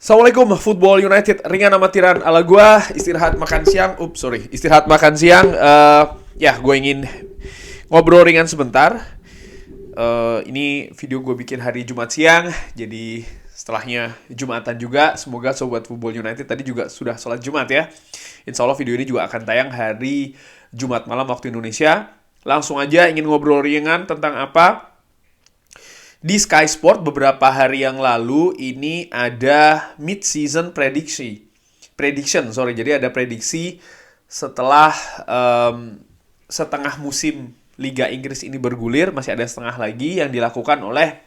Assalamualaikum, Football United ringan amatiran ala gua. Istirahat makan siang. Istirahat makan siang. Ya, gue ingin ngobrol ringan sebentar. Ini video gue bikin hari Jumat siang, jadi setelahnya Jumatan juga. Semoga sobat Football United tadi juga sudah sholat Jumat ya. Insya Allah video ini juga akan tayang hari Jumat malam waktu Indonesia. Langsung aja ingin ngobrol ringan tentang apa? Di Sky Sport beberapa hari yang lalu ini ada mid-season prediction. Jadi ada prediksi setelah setengah musim Liga Inggris ini bergulir, masih ada setengah lagi yang dilakukan oleh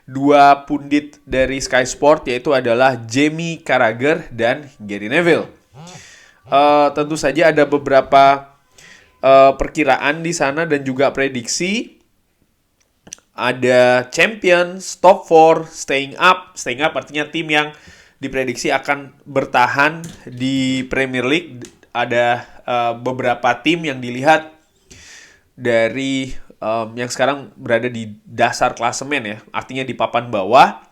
dua pundit dari Sky Sport, yaitu adalah Jamie Carragher dan Gary Neville. Tentu saja ada beberapa perkiraan di sana dan juga prediksi. Ada champions, top 4, staying up. Staying up artinya tim yang diprediksi akan bertahan di Premier League. Ada beberapa tim yang dilihat dari yang sekarang berada di dasar klasemen ya. Artinya di papan bawah.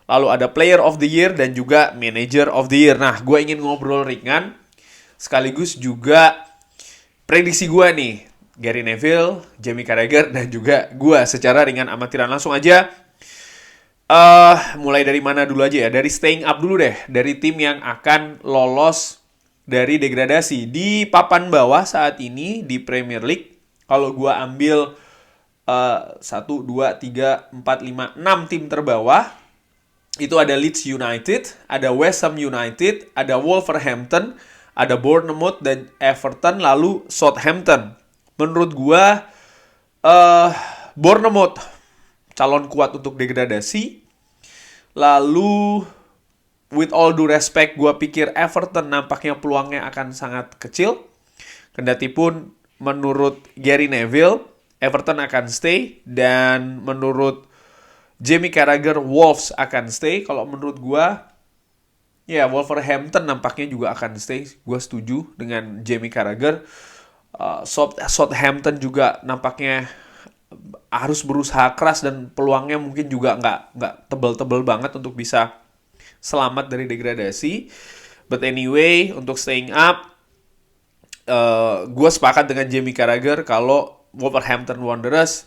Lalu ada player of the year dan juga manager of the year. Nah, gue ingin ngobrol ringan. Sekaligus juga prediksi gue nih. Gary Neville, Jamie Carragher, dan juga gue secara ringan amatiran. Langsung aja, mulai dari mana dulu aja ya? Dari staying up dulu deh. Dari tim yang akan lolos dari degradasi. Di papan bawah saat ini di Premier League, kalau gue ambil 1, 2, 3, 4, 5, 6 tim terbawah, itu ada Leeds United, ada West Ham United, ada Wolverhampton, ada Bournemouth dan Everton, lalu Southampton. Menurut gua Bournemouth calon kuat untuk degradasi. Lalu with all due respect, gua pikir Everton nampaknya peluangnya akan sangat kecil. Kendatipun menurut Gary Neville, Everton akan stay, dan menurut Jamie Carragher, Wolves akan stay. Kalau menurut gua, ya Wolverhampton nampaknya juga akan stay. Gua setuju dengan Jamie Carragher. Southampton juga nampaknya harus berusaha keras dan peluangnya mungkin juga nggak tebel-tebel banget untuk bisa selamat dari degradasi. But anyway, untuk staying up, gue sepakat dengan Jamie Carragher kalau Wolverhampton Wanderers,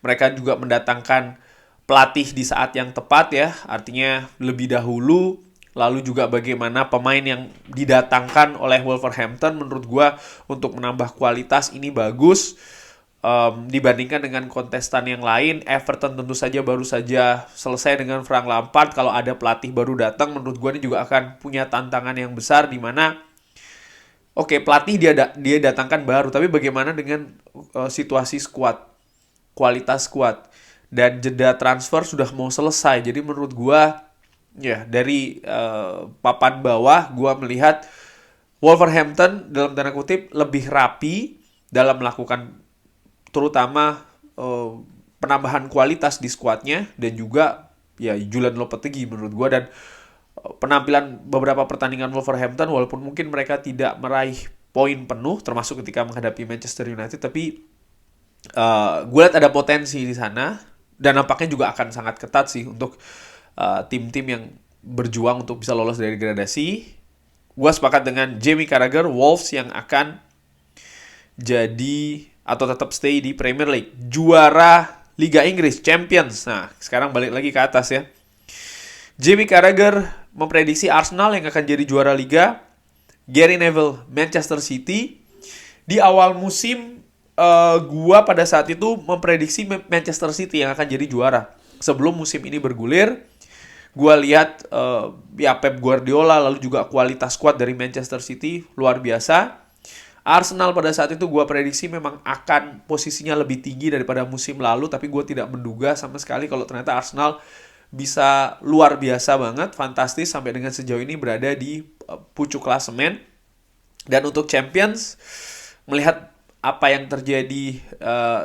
mereka juga mendatangkan pelatih di saat yang tepat ya, artinya lebih dahulu. Lalu juga bagaimana pemain yang didatangkan oleh Wolverhampton menurut gue untuk menambah kualitas ini bagus. Dibandingkan dengan kontestan yang lain, Everton tentu saja baru saja selesai dengan Frank Lampard. Kalau ada pelatih baru datang, menurut gue ini juga akan punya tantangan yang besar, di mana pelatih dia datangkan baru, tapi bagaimana dengan situasi skuad, kualitas skuad, dan jeda transfer sudah mau selesai. Jadi menurut gue, ya, dari papan bawah, gue melihat Wolverhampton dalam tanda kutip lebih rapi dalam melakukan terutama penambahan kualitas di skuadnya, dan juga ya Julian Lopetegui menurut gue. Dan penampilan beberapa pertandingan Wolverhampton, walaupun mungkin mereka tidak meraih poin penuh termasuk ketika menghadapi Manchester United, tapi gue lihat ada potensi di sana, dan nampaknya juga akan sangat ketat sih untuk tim-tim yang berjuang untuk bisa lolos dari degradasi. Gue sepakat dengan Jamie Carragher, Wolves yang akan jadi atau tetap stay di Premier League. Juara Liga Inggris, Champions. Nah, sekarang balik lagi ke atas ya. Jamie Carragher memprediksi Arsenal yang akan jadi juara Liga. Gary Neville, Manchester City. Di awal musim, gue pada saat itu memprediksi Manchester City yang akan jadi juara. Sebelum musim ini bergulir, gue lihat Pep Guardiola, lalu juga kualitas squad dari Manchester City luar biasa. Arsenal pada saat itu gue prediksi memang akan posisinya lebih tinggi daripada musim lalu, tapi gue tidak menduga sama sekali kalau ternyata Arsenal bisa luar biasa banget, fantastis sampai dengan sejauh ini berada di pucuk klasemen. Dan untuk Champions, melihat apa yang terjadi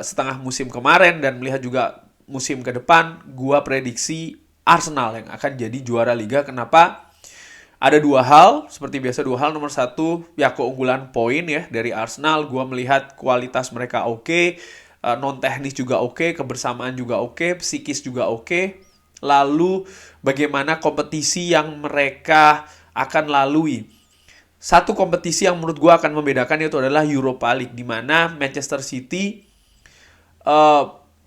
setengah musim kemarin dan melihat juga musim ke depan, gue prediksi Arsenal yang akan jadi juara Liga. Kenapa? Ada dua hal, seperti biasa dua hal. Nomor satu, ya keunggulan poin ya dari Arsenal. Gue melihat kualitas mereka oke, non teknis juga oke, kebersamaan juga oke, psikis juga oke. lalu bagaimana kompetisi yang mereka akan lalui. Satu kompetisi yang menurut gue akan membedakan itu adalah Europa League, di mana Manchester City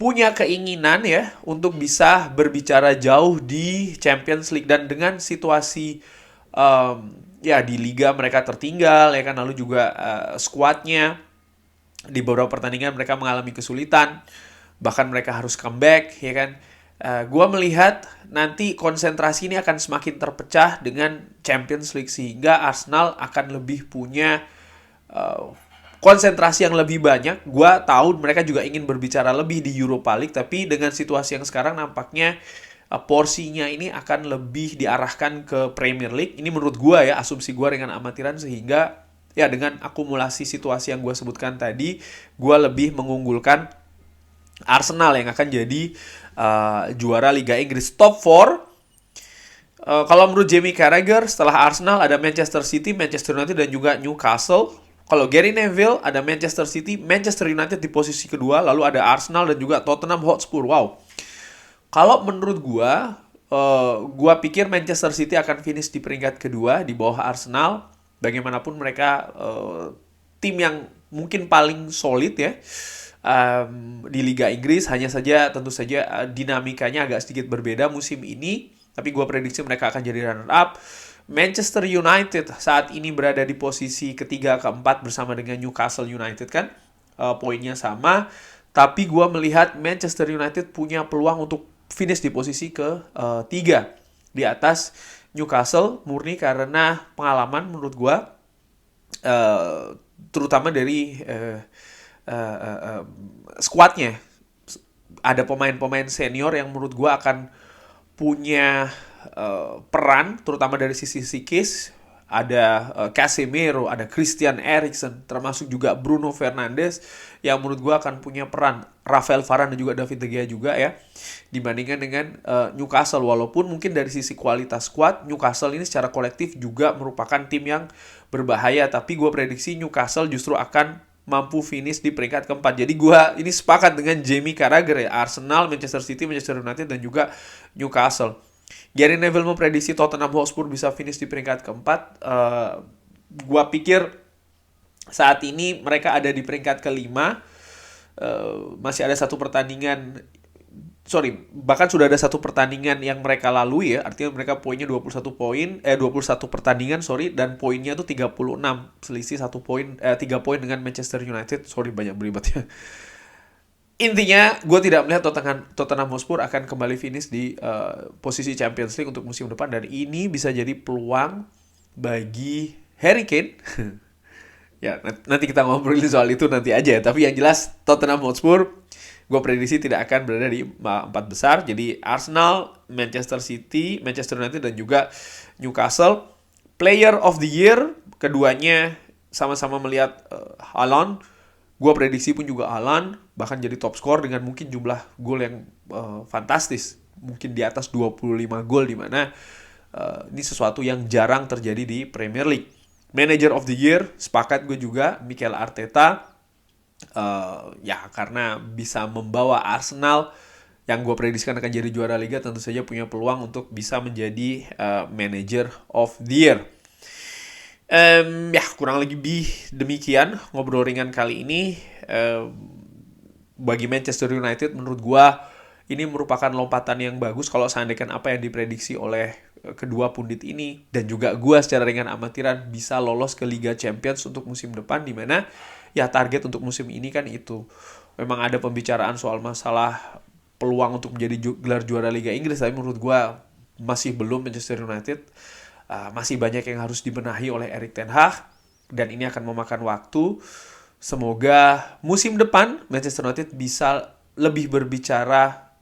punya keinginan ya untuk bisa berbicara jauh di Champions League, dan dengan situasi ya di liga mereka tertinggal ya kan, lalu juga skuadnya di beberapa pertandingan mereka mengalami kesulitan, bahkan mereka harus comeback ya kan. Gua melihat nanti konsentrasi ini akan semakin terpecah dengan Champions League, sehingga Arsenal akan lebih punya konsentrasi yang lebih banyak. Gua tahu mereka juga ingin berbicara lebih di Europa League, tapi dengan situasi yang sekarang nampaknya porsinya ini akan lebih diarahkan ke Premier League. Ini menurut gua ya, asumsi gua dengan amatiran, sehingga ya dengan akumulasi situasi yang gua sebutkan tadi, gua lebih mengunggulkan Arsenal yang akan jadi juara Liga Inggris. Top 4, kalau menurut Jamie Carragher, setelah Arsenal ada Manchester City, Manchester United, dan juga Newcastle. Kalau Gary Neville ada Manchester City, Manchester United di posisi kedua, lalu ada Arsenal dan juga Tottenham Hotspur. Wow. Kalau menurut gua pikir Manchester City akan finish di peringkat kedua di bawah Arsenal. Bagaimanapun mereka tim yang mungkin paling solid ya di Liga Inggris. Hanya saja tentu saja dinamikanya agak sedikit berbeda musim ini, tapi gue prediksi mereka akan jadi runner up. Manchester United saat ini berada di posisi ketiga keempat bersama dengan Newcastle United kan, poinnya sama, tapi gue melihat Manchester United punya peluang untuk finish di posisi ketiga di atas Newcastle, murni karena pengalaman menurut gue, terutama dari squadnya. Ada pemain-pemain senior yang menurut gue akan punya peran, terutama dari sisi psikis. Ada Casemiro, ada Christian Eriksen, termasuk juga Bruno Fernandes yang menurut gue akan punya peran. Rafael Varane dan juga David De Gea juga ya, dibandingkan dengan Newcastle. Walaupun mungkin dari sisi kualitas squad, Newcastle ini secara kolektif juga merupakan tim yang berbahaya, tapi gue prediksi Newcastle justru akan mampu finish di peringkat keempat. Jadi gue ini sepakat dengan Jamie Carragher ya, Arsenal, Manchester City, Manchester United, dan juga Newcastle. Gary Neville memprediksi Tottenham Hotspur bisa finish di peringkat keempat. Gue pikir saat ini mereka ada di peringkat kelima. Masih ada satu pertandingan, bahkan sudah ada satu pertandingan yang mereka lalui ya. Artinya mereka poinnya 21 pertandingan, dan poinnya tuh 36. Selisih 1 poin, 3 poin dengan Manchester United. Banyak berlibat ya. Intinya, gue tidak melihat Tottenham Hotspur akan kembali finish di posisi Champions League untuk musim depan. Dan ini bisa jadi peluang bagi Harry Kane. Ya, nanti kita ngobrolin soal itu nanti aja ya. Tapi yang jelas, Tottenham Hotspur, gue prediksi tidak akan berada di 4 besar. Jadi Arsenal, Manchester City, Manchester United, dan juga Newcastle. Player of the Year, keduanya sama-sama melihat Haaland. Gue prediksi pun juga Haaland bahkan jadi top skor dengan mungkin jumlah gol yang fantastis, mungkin di atas 25 gol, di mana ini sesuatu yang jarang terjadi di Premier League. Manager of the Year, sepakat gue juga Mikel Arteta, ya karena bisa membawa Arsenal yang gue prediksikan akan jadi juara Liga, tentu saja punya peluang untuk bisa menjadi Manager of the Year. Ya kurang lebih demikian ngobrol ringan kali ini. Bagi Manchester United menurut gua ini merupakan lompatan yang bagus kalau seandainya apa yang diprediksi oleh kedua pundit ini, dan juga gua secara ringan amatiran bisa lolos ke Liga Champions untuk musim depan, di mana ya target untuk musim ini kan itu. Memang ada pembicaraan soal masalah peluang untuk menjadi gelar juara Liga Inggris, tapi menurut gua masih belum. Manchester United masih banyak yang harus dibenahi oleh Erik ten Hag, dan ini akan memakan waktu. Semoga musim depan Manchester United bisa lebih berbicara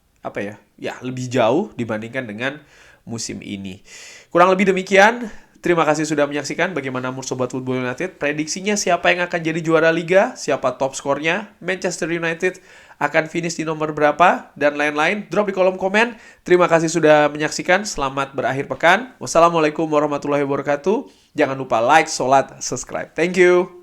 lebih jauh dibandingkan dengan musim ini. Kurang lebih demikian. Terima kasih sudah menyaksikan bagaimana Sobat Football United. Prediksinya siapa yang akan jadi juara Liga, siapa top skornya, Manchester United akan finish di nomor berapa, dan lain-lain. Drop di kolom komen. Terima kasih sudah menyaksikan. Selamat berakhir pekan. Wassalamualaikum warahmatullahi wabarakatuh. Jangan lupa like, sholat, subscribe. Thank you.